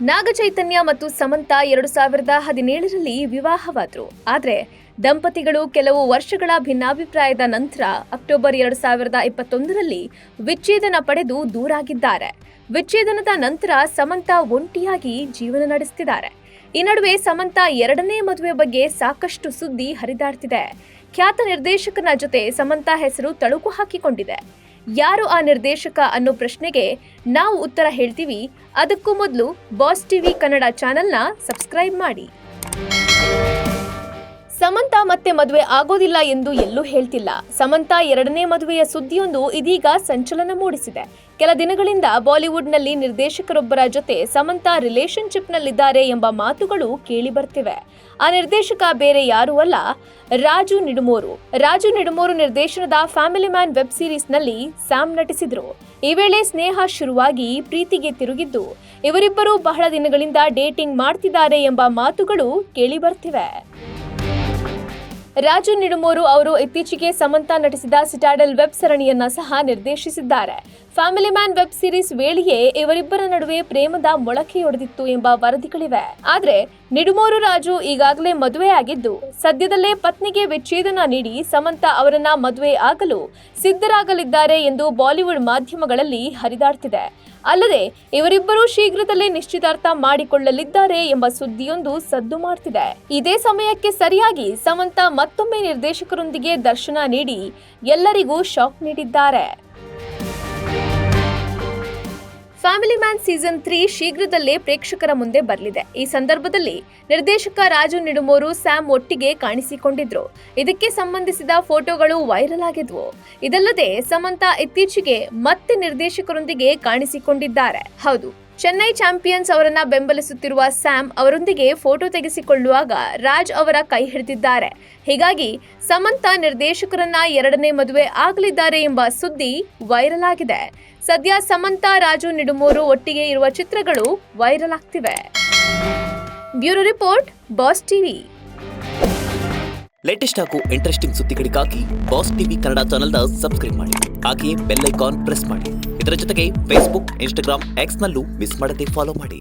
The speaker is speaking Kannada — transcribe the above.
ನಾಗಚೈತನ್ಯ ಮತ್ತು ಸಮಂತಾ 2017ರಲ್ಲಿ ವಿವಾಹವಾದರು. ಆದರೆ ದಂಪತಿಗಳು ಕೆಲವು ವರ್ಷಗಳ ಭಿನ್ನಾಭಿಪ್ರಾಯದ ನಂತರ ಅಕ್ಟೋಬರ್ 2021ರಲ್ಲಿ ವಿಚ್ಛೇದನ ಪಡೆದು ದೂರಾಗಿದ್ದಾರೆ. ವಿಚ್ಛೇದನದ ನಂತರ ಸಮಂತಾ ಒಂಟಿಯಾಗಿ ಜೀವನ ನಡೆಸುತ್ತಿದ್ದಾರೆ. ಈ ನಡುವೆ ಸಮಂತಾ ಎರಡನೇ ಮದುವೆ ಬಗ್ಗೆ ಸಾಕಷ್ಟು ಸುದ್ದಿ ಹರಿದಾಡ್ತಿದೆ. ಖ್ಯಾತ ನಿರ್ದೇಶಕನ ಜೊತೆ ಸಮಂತಾ ಹೆಸರು ತಳುಕು ಹಾಕಿಕೊಂಡಿದೆ. ಯಾರು ಆ ನಿರ್ದೇಶಕ ಅನ್ನೋ ಪ್ರಶ್ನೆಗೆ ನಾವು ಉತ್ತರ ಹೇಳ್ತೀವಿ. ಅದಕ್ಕೂ ಮೊದಲು ಬಾಸ್ ಟಿವಿ ಕನ್ನಡ ಚಾನೆಲ್ನ ಸಬ್ಸ್ಕ್ರೈಬ್ ಮಾಡಿ. ಸಮಂತಾ ಮತ್ತೆ ಮದುವೆ ಆಗೋದಿಲ್ಲ ಎಂದು ಎಲ್ಲೂ ಹೇಳ್ತಿಲ್ಲ. ಸಮಂತಾ ಎರಡನೇ ಮದುವೆಯ ಸುದ್ದಿಯೊಂದು ಇದೀಗ ಸಂಚಲನ ಮೂಡಿಸಿದೆ. ಕೆಲ ದಿನಗಳಿಂದ ಬಾಲಿವುಡ್ನಲ್ಲಿ ನಿರ್ದೇಶಕರೊಬ್ಬರ ಜೊತೆ ಸಮಂತಾ ರಿಲೇಶನ್ಶಿಪ್ನಲ್ಲಿದ್ದಾರೆ ಎಂಬ ಮಾತುಗಳು ಕೇಳಿ ಬರ್ತಿವೆ. ಆ ನಿರ್ದೇಶಕ ಬೇರೆ ಯಾರೂ ಅಲ್ಲ, ರಾಜು ನಿಡುಮೋರು. ರಾಜು ನಿಡುಮೋರು ನಿರ್ದೇಶನದ ಫ್ಯಾಮಿಲಿ ಮ್ಯಾನ್ ವೆಬ್ ಸೀರೀಸ್ನಲ್ಲಿ ಸ್ಯಾಮ್ ನಟಿಸಿದ್ರು. ಈ ವೇಳೆ ಸ್ನೇಹ ಶುರುವಾಗಿ ಪ್ರೀತಿಗೆ ತಿರುಗಿದ್ದು, ಇವರಿಬ್ಬರು ಬಹಳ ದಿನಗಳಿಂದ ಡೇಟಿಂಗ್ ಮಾಡ್ತಿದ್ದಾರೆ ಎಂಬ ಮಾತುಗಳು ಕೇಳಿ ಬರ್ತಿವೆ. ರಾಜು ನಿಡುಮೋರು ಅವರು ಇತ್ತೀಚೆಗೆ ಸಮಂತಾ ನಟಿಸಿದ ಸಿಟಾಡೆಲ್ ವೆಬ್ ಸರಣಿಯನ್ನ ಸಹ ನಿರ್ದೇಶಿಸಿದ್ದಾರೆ. ಫ್ಯಾಮಿಲಿ ಮ್ಯಾನ್ ವೆಬ್ ಸೀರೀಸ್ ವೇಳೆಯೇ ಇವರಿಬ್ಬರ ನಡುವೆ ಪ್ರೇಮದ ಮೊಳಕೆಯೊಡೆದಿತ್ತು ಎಂಬ ವರದಿಗಳಿವೆ. ಆದ್ರೆ ನಿಡುಮೋರು ರಾಜು ಈಗಾಗಲೇ ಮದುವೆಯಾಗಿದ್ದು, ಸದ್ಯದಲ್ಲೇ ಪತ್ನಿಗೆ ವಿಚ್ಛೇದನ ನೀಡಿ ಸಮಂತಾ ಅವರನ್ನ ಮದುವೆ ಆಗಲು ಸಿದ್ಧರಾಗಲಿದ್ದಾರೆ ಎಂದು ಬಾಲಿವುಡ್ ಮಾಧ್ಯಮಗಳಲ್ಲಿ ಹರಿದಾಡ್ತಿದೆ. ಅಲ್ಲದೆ ಇವರಿಬ್ಬರು ಶೀಘ್ರದಲ್ಲೇ ನಿಶ್ಚಿತಾರ್ಥ ಮಾಡಿಕೊಳ್ಳಲಿದ್ದಾರೆ ಎಂಬ ಸುದ್ದಿಯೊಂದು ಸದ್ದು ಮಾಡ್ತಿದೆ. ಇದೇ ಸಮಯಕ್ಕೆ ಸರಿಯಾಗಿ ಸಮಂತಾ ಮತ್ತೊಮ್ಮೆ ನಿರ್ದೇಶಕರೊಂದಿಗೆ ದರ್ಶನ ನೀಡಿ ಎಲ್ಲರಿಗೂ ಶಾಕ್ ನೀಡಿದ್ದಾರೆ. ಫ್ಯಾಮಿಲಿ ಮ್ಯಾನ್ ಸೀಸನ್ 3 ಶೀಘ್ರದಲ್ಲೇ ಪ್ರೇಕ್ಷಕರ ಮುಂದೆ ಬರಲಿದೆ. ಈ ಸಂದರ್ಭದಲ್ಲಿ ನಿರ್ದೇಶಕ ರಾಜು ನಿಡುಮೋರು ಸ್ಯಾಮ್ ಒಟ್ಟಿಗೆ ಕಾಣಿಸಿಕೊಂಡಿದ್ರು. ಇದಕ್ಕೆ ಸಂಬಂಧಿಸಿದ ಫೋಟೋಗಳು ವೈರಲ್ ಆಗಿದ್ವು. ಇದಲ್ಲದೆ ಸಮಂತಾ ಇತ್ತೀಚೆಗೆ ಮತ್ತೆ ನಿರ್ದೇಶಕರೊಂದಿಗೆ ಕಾಣಿಸಿಕೊಂಡಿದ್ದಾರೆ. ಹೌದು, ಚೆನ್ನೈ ಚಾಂಪಿಯನ್ಸ್ ಅವರನ್ನ ಬೆಂಬಲಿಸುತ್ತಿರುವ ಸ್ಯಾಮ್ ಅವರೊಂದಿಗೆ ಫೋಟೋ ತೆಗೆಸಿಕೊಳ್ಳುವಾಗ ರಾಜ್ ಅವರ ಕೈ ಹಿಡಿದಿದ್ದಾರೆ. ಹೀಗಾಗಿ ಸಮಂತಾ ನಿರ್ದೇಶಕರನ್ನ ಎರಡನೇ ಮದುವೆ ಆಗಲಿದ್ದಾರೆ ಎಂಬ ಸುದ್ದಿ ವೈರಲ್ ಆಗಿದೆ. ಸದ್ಯ ಸಮಂತಾ ರಾಜು ನಿಡುಮೋರು ಒಟ್ಟಿಗೆ ಇರುವ ಚಿತ್ರಗಳು ವೈರಲ್ ಆಗ್ತಿವೆ. Bureau report, boss TV. Latest ಹಾಗೂ ಇಂಟ್ರೆಸ್ಟಿಂಗ್ ಸುದ್ದಿಗಳಿಗಾಗಿ ಬಾಸ್ ಟಿವಿ ಕನ್ನಡ ಚಾನೆಲ್ನ ಸಬ್ಸ್ಕ್ರೈಬ್ ಮಾಡಿ. ಹಾಗೆಯೇ ಬೆಲ್ ಐಕಾನ್ ಪ್ರೆಸ್ ಮಾಡಿ. ಇದರ ಜೊತೆಗೆ ಫೇಸ್ಬುಕ್, ಇನ್ಸ್ಟಾಗ್ರಾಮ್, ಎಕ್ಸ್ನಲ್ಲೂ ಮಿಸ್ ಮಾಡದೆ ಫಾಲೋ ಮಾಡಿ.